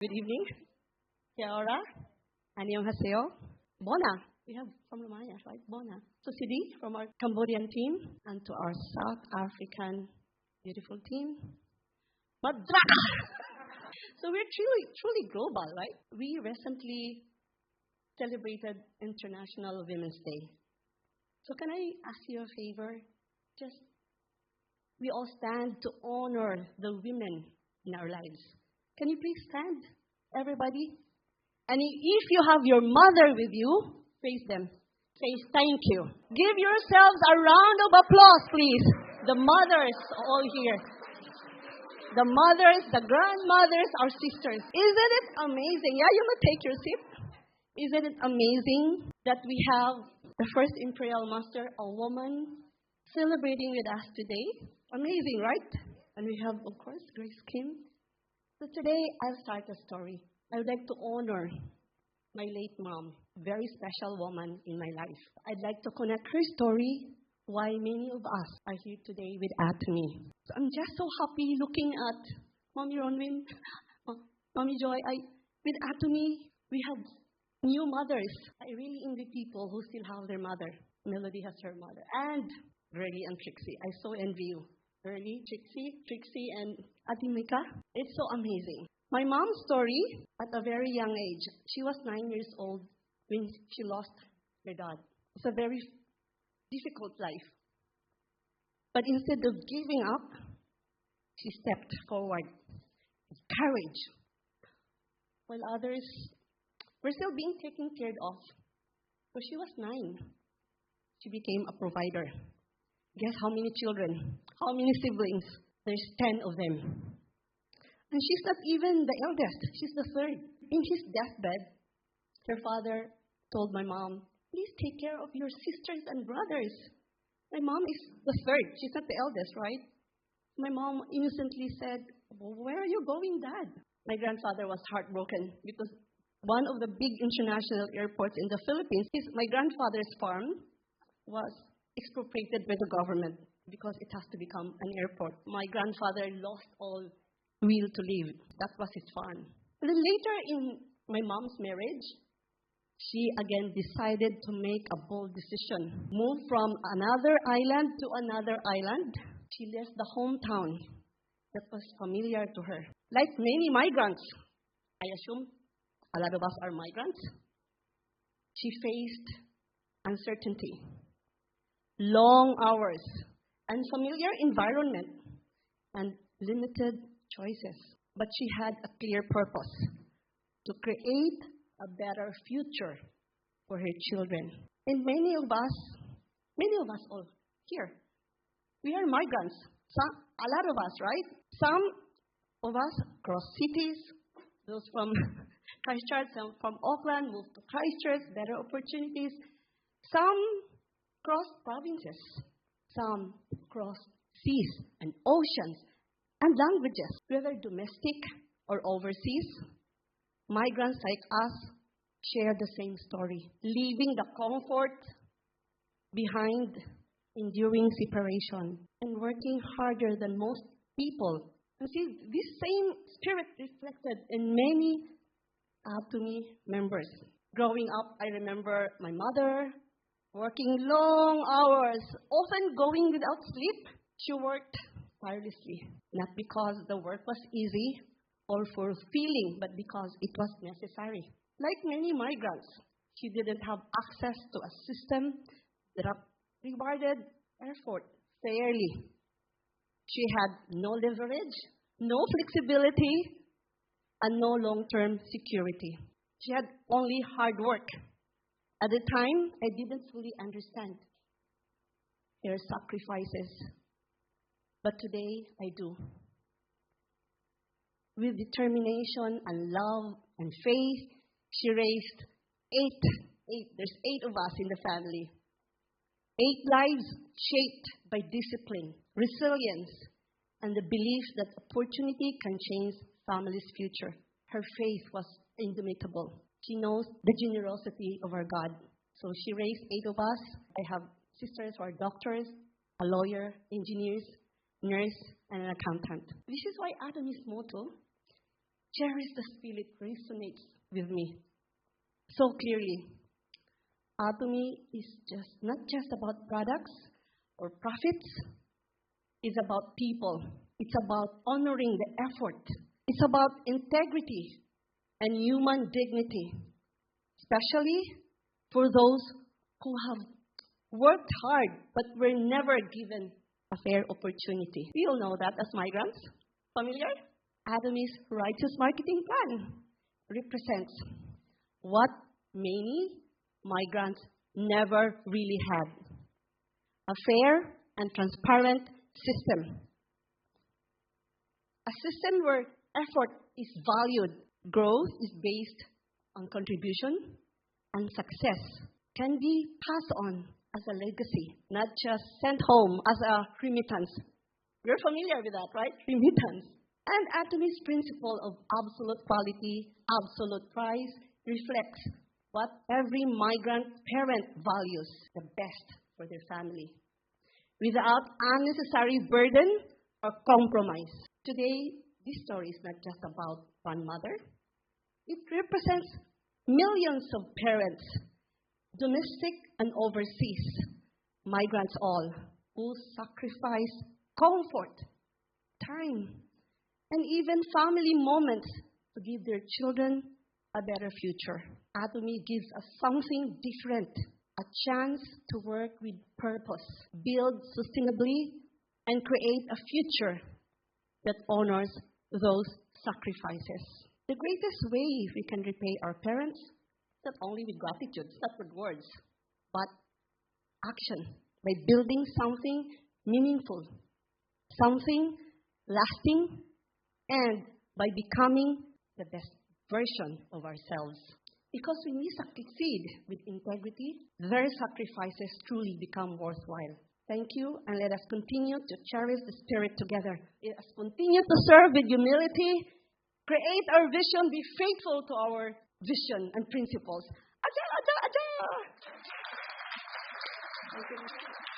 Good evening. Kia ora. Annyeonghaseyo. Bona. We have from Romania, right? Bona. So Sidi from our Cambodian team and to our South African beautiful team. Madra. So we're truly global, right? We recently celebrated International Women's Day. So can I ask you a favor? Just we all stand to honor the women in our lives. Can you please stand, everybody? And if you have your mother with you, praise them. Say thank you. Give yourselves a round of applause, please. The mothers all here. The mothers, the grandmothers, our sisters. Isn't it amazing? Yeah, you may take your seat. Isn't it amazing that we have the first Imperial Master, a woman, celebrating with us today? Amazing, right? And we have, of course, Grace Kim. So today, I'll start a story. I would like to honor my late mom, very special woman in my life. I'd like to connect her story, why many of us are here today with Atomy. So I'm just so happy looking at Mommy Ronwin, Mommy Joy. With Atomy, we have new mothers. I really envy people who still have their mother. Melody has her mother. And Gurley and Trixie. I so envy you. Gurley, Trixie, and Ate Mika. It's so amazing. My mom's story, at a very young age, she was 9 years old when she lost her dad. It's a very difficult life. But instead of giving up, she stepped forward with courage. While others were still being taken care of. When she was 9, she became a provider. Guess how many children? How many siblings? There's 10 of them. And she's not even the eldest. She's the third. In his deathbed, her father told my mom, please take care of your sisters and brothers. My mom is the third. She's not the eldest, right? My mom innocently said, well, where are you going, Dad? My grandfather was heartbroken because one of the big international airports in the Philippines, my grandfather's farm was expropriated by the government because it has to become an airport. My grandfather lost all will to live. That was his farm. And then later in my mom's marriage, she again decided to make a bold decision. Move from another island to another island. She left the hometown that was familiar to her. Like many migrants, I assume a lot of us are migrants. She faced uncertainty, long hours, unfamiliar environment, and limited choices. But she had a clear purpose to create a better future for her children. And many of us all here, we are migrants. A lot of us, right? Some of us cross cities, those from Christchurch, some from Auckland, moved to Christchurch, better opportunities. Some cross provinces. Some cross seas and oceans and languages, whether domestic or overseas. Migrants like us share the same story, leaving the comfort behind, enduring separation, and working harder than most people. And see, this same spirit reflected in many Atomy members. Growing up, I remember my mother working long hours, often going without sleep. She worked tirelessly, not because the work was easy or fulfilling, but because it was necessary. Like many migrants, she didn't have access to a system that rewarded effort fairly. She had no leverage, no flexibility, and no long-term security. She had only hard work. At the time, I didn't fully understand her sacrifices. But today, I do. With determination and love and faith, she raised there's 8 of us in the family. 8 lives shaped by discipline, resilience, and the belief that opportunity can change family's future. Her faith was indomitable. She knows the generosity of our God. So she raised 8 of us. I have sisters who are doctors, a lawyer, engineers, nurse, and an accountant. This is why Atomy's motto cherish the spirit resonates with me so clearly. Atomy is not just about products or profits. It's about people. It's about honoring the effort. It's about integrity and human dignity, especially for those who have worked hard but were never given a fair opportunity. We all know that as migrants. Familiar? Atomy's righteous marketing plan represents what many migrants never really had: a fair and transparent system. A system where effort is valued, growth is based on contribution, and success can be passed on as a legacy, not just sent home as a remittance. You're familiar with that, right? Remittance. And Atomy's principle of absolute quality, absolute price reflects what every migrant parent values: the best for their family, without unnecessary burden or compromise. Today, this story is not just about one mother. It represents millions of parents, domestic and overseas, migrants all, who sacrifice comfort, time, and even family moments to give their children a better future. Atomy gives us something different: a chance to work with purpose, build sustainably, and create a future that honors those sacrifices. The greatest way we can repay our parents, not only with gratitude, not with words, but action, by building something meaningful, something lasting, and by becoming the best version of ourselves. Because when we succeed with integrity, their sacrifices truly become worthwhile. Thank you, and let us continue to cherish the spirit together. Let us continue to serve with humility, create our vision, be faithful to our vision and principles. Aja, aja, aja! Thank you.